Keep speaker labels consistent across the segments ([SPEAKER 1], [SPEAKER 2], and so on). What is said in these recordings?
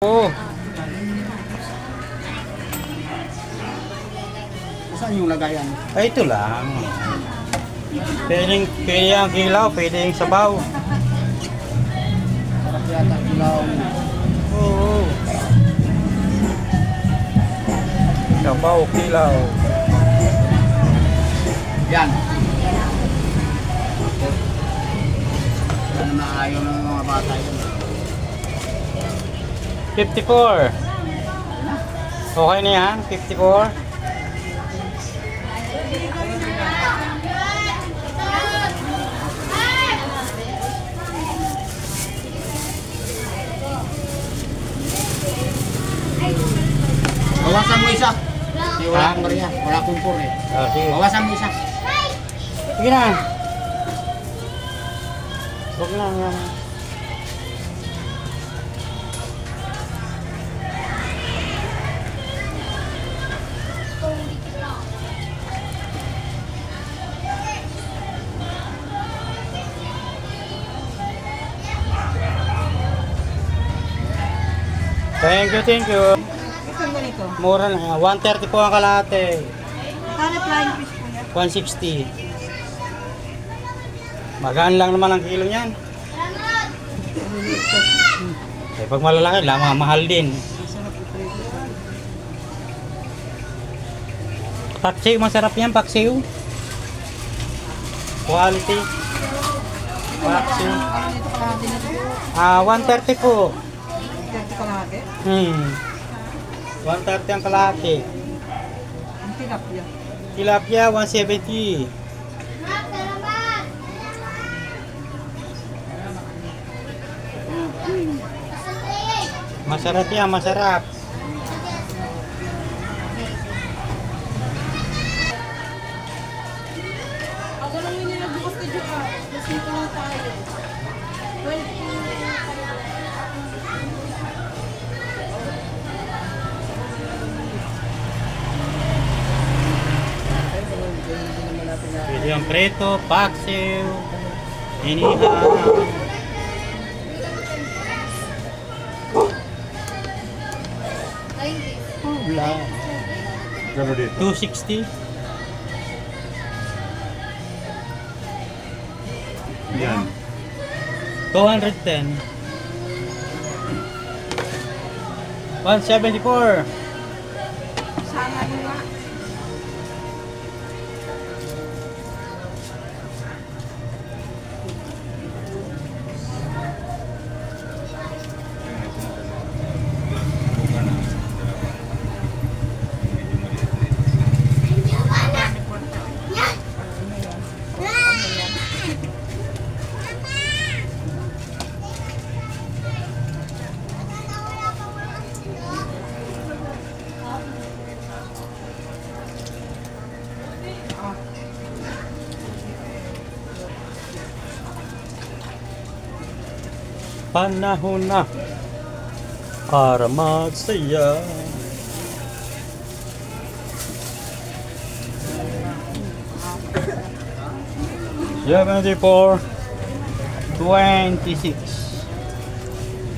[SPEAKER 1] Oo.
[SPEAKER 2] Saan yung lagayan?
[SPEAKER 1] Ay, ito lang. Pwede ang kilaw, pwede yung sabaw.
[SPEAKER 2] Sarap yata ilaw.
[SPEAKER 1] Oo. Sabaw, kilaw.
[SPEAKER 2] Yan. Ano na ayaw ng mga bata yun.
[SPEAKER 1] 54. Okay na yan, 54.
[SPEAKER 2] Bawasan mo isa. Hindi, wala akong bariya. Wala akong pur eh.
[SPEAKER 1] Sige.
[SPEAKER 2] Bawasan mo isa.
[SPEAKER 1] Sige na. Huwag na. Thank you.
[SPEAKER 3] Itong ganito.
[SPEAKER 1] Mura na. 130 po ang kalahati.
[SPEAKER 3] Kano flying fish po yan?
[SPEAKER 1] 160. Magaan lang naman ang kilo niyan. Eh, pag malalaki, mahal din.
[SPEAKER 3] Masarap ito rin.
[SPEAKER 1] Paksiw, masarap yan, paksiw. Quality. Paksiw.
[SPEAKER 3] Ano nito kalahati nito?
[SPEAKER 1] 130 po.
[SPEAKER 3] 30 kalahati?
[SPEAKER 1] 130 ang kalahati.
[SPEAKER 3] Ang tilapia.
[SPEAKER 1] Tilapia, 170. Masarap yan, masarap.
[SPEAKER 3] Ako lang yun yung nagbukas ka dyan ka. Kasi ito lang tayo. 20.
[SPEAKER 1] Pwede yung preto, paksiw, inihaw. Wala.
[SPEAKER 2] Gano dito?
[SPEAKER 1] 260.
[SPEAKER 2] Yan.
[SPEAKER 1] 210. 174.
[SPEAKER 3] Sama nyo nga.
[SPEAKER 1] Panahon na para magsaya. $74.26.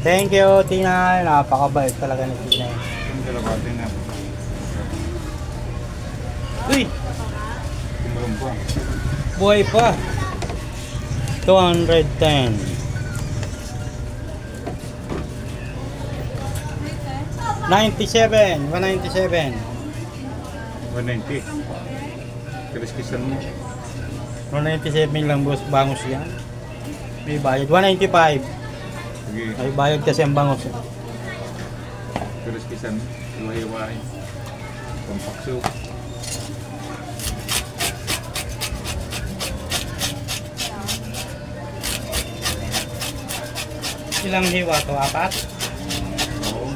[SPEAKER 1] Thank you, Tinay. Napakabait talaga ni Tinay.
[SPEAKER 2] Yung kalabate na.
[SPEAKER 1] Uy!
[SPEAKER 2] Tingnan pa.
[SPEAKER 1] Buhay pa. 210. 197.
[SPEAKER 2] 190. Kaliskisan mo.
[SPEAKER 1] 197 lang boss, bangus yan. May bayad. 195.
[SPEAKER 2] Sige.
[SPEAKER 1] May bayad kasi ang bangus.
[SPEAKER 2] Kaliskisan. Iwahiwai. Pampakso.
[SPEAKER 1] Ilang hiwa to? 4?
[SPEAKER 2] Oo.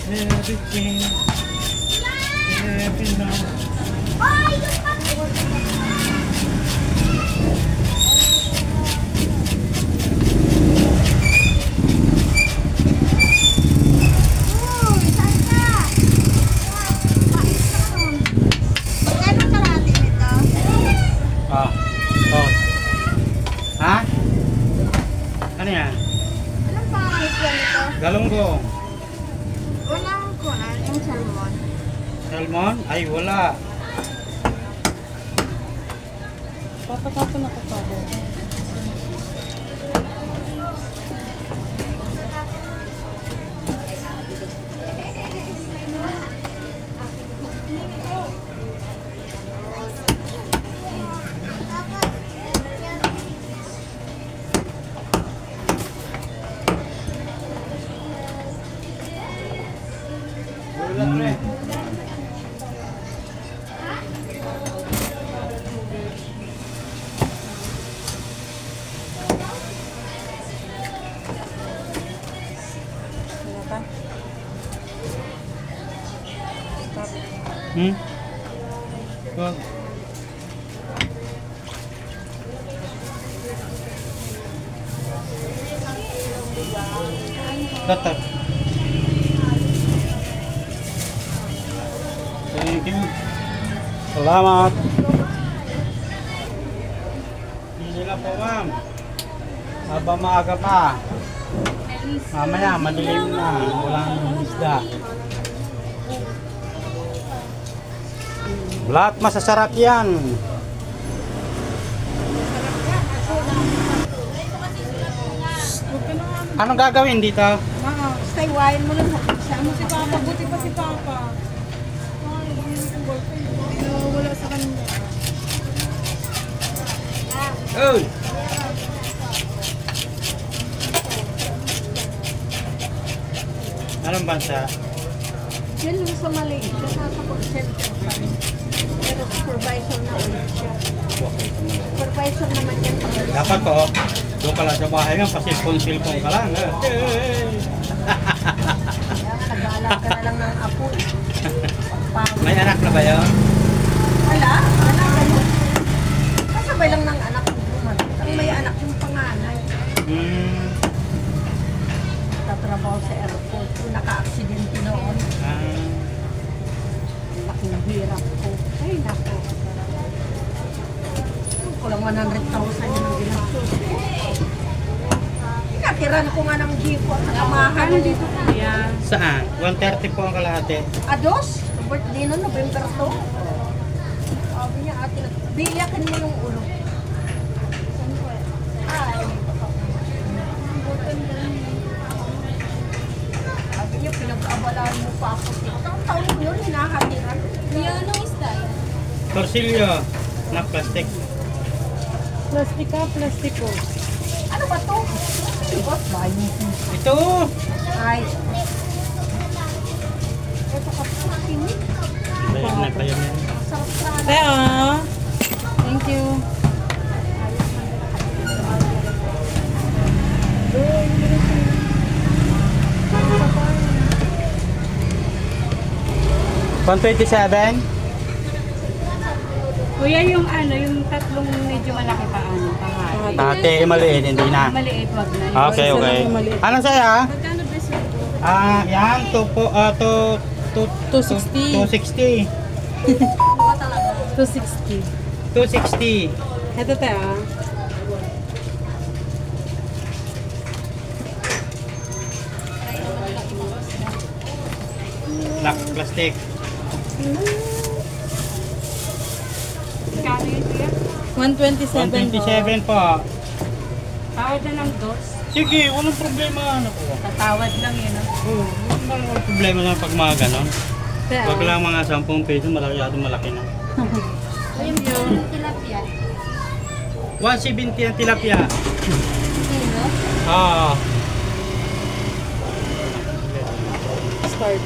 [SPEAKER 1] Everything. Every now. Salmon? Ay, wala.
[SPEAKER 3] Papatapon ako pa.
[SPEAKER 1] Hmm? Go. Tatap. Thank you. Salamat. Hindi na po, ma'am. Habang maaga pa. Mamaya, madilim na. Walang isda. Lahat masasarap yan. Anong gagawin dito?
[SPEAKER 3] Stay wine mo lang. Ano si Papa? Buti pa si Papa. Wala sa kanya.
[SPEAKER 1] Uy! Anong bansa?
[SPEAKER 3] Yan yung sa maliit. Nakakapag center pa rin. Pero supervisor na ulit siya. Supervisor naman yan.
[SPEAKER 1] Dapat po, doon ka lang sa bahay nga, pasilpon-silpon ka lang.
[SPEAKER 3] Nag-aalala ka na lang ng apo.
[SPEAKER 1] May anak na ba yun?
[SPEAKER 3] Wala. Wala ka yun. Kasabay lang ng anak ko. Ang may anak yung panganay. Tatrabaho sa airport. Kung naka-aksidente noon. Laking hirap ko. Ay, nako. Kulang 100,000 yun ang ginastos. Inakiran ko nga ng jeep at nakamahan dito.
[SPEAKER 4] Yan.
[SPEAKER 1] Saan? 130 po ang kalahati.
[SPEAKER 3] Ados? Birthday nun, November 2. Sabi niya, ate, biyakin mo yung ulo. Ay. Sabi niya, pinag-abalaan mo pa ako. Taon mo yun, hinahatiran.
[SPEAKER 4] Ano isda yan?
[SPEAKER 1] Torsilyo na plastic.
[SPEAKER 4] Plastic ka, plastic ko.
[SPEAKER 3] Ano ba to? Boss, bayo.
[SPEAKER 1] Ito!
[SPEAKER 3] Ay. Ito ka pa, kinig.
[SPEAKER 1] Bayad na, bayad na.
[SPEAKER 3] Sarap sana.
[SPEAKER 4] Teo. Thank you.
[SPEAKER 1] 127?
[SPEAKER 4] Kuya, yung ano, yung tatlong medyo malaki pa ano, panghati.
[SPEAKER 1] Dati maliit, hindi na.
[SPEAKER 4] Maliit, wag na.
[SPEAKER 1] Okay, okay. Anong saya?
[SPEAKER 4] Magkano ba siya?
[SPEAKER 1] Yan,
[SPEAKER 4] 260.
[SPEAKER 1] 260.
[SPEAKER 4] 260.
[SPEAKER 1] 260.
[SPEAKER 4] Ito tayo.
[SPEAKER 1] Black plastic.
[SPEAKER 4] Magkano yun, kuya?
[SPEAKER 1] 127 po.
[SPEAKER 4] Tawad na ng dos.
[SPEAKER 1] Sige, walang problema. Ano po?
[SPEAKER 4] Tatawad lang yun.
[SPEAKER 1] Walang problema na pag mga ganon.
[SPEAKER 4] Teo.
[SPEAKER 1] Wag lang mga 10 peso, malaki na.
[SPEAKER 4] Thank you.
[SPEAKER 3] Tilapia.
[SPEAKER 1] 170 ang tilapia.
[SPEAKER 3] Kilo?
[SPEAKER 1] Ah.
[SPEAKER 4] Start.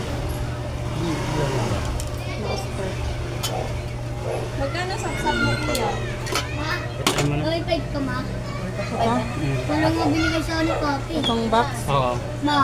[SPEAKER 3] Magkano saksab mo kuya?
[SPEAKER 1] Ito mo na.
[SPEAKER 5] Oy, 5 ka ma.
[SPEAKER 4] Ito.
[SPEAKER 5] Wala nga binigay sa ano, coffee.
[SPEAKER 4] Itong box.
[SPEAKER 1] Oo.
[SPEAKER 5] Ma,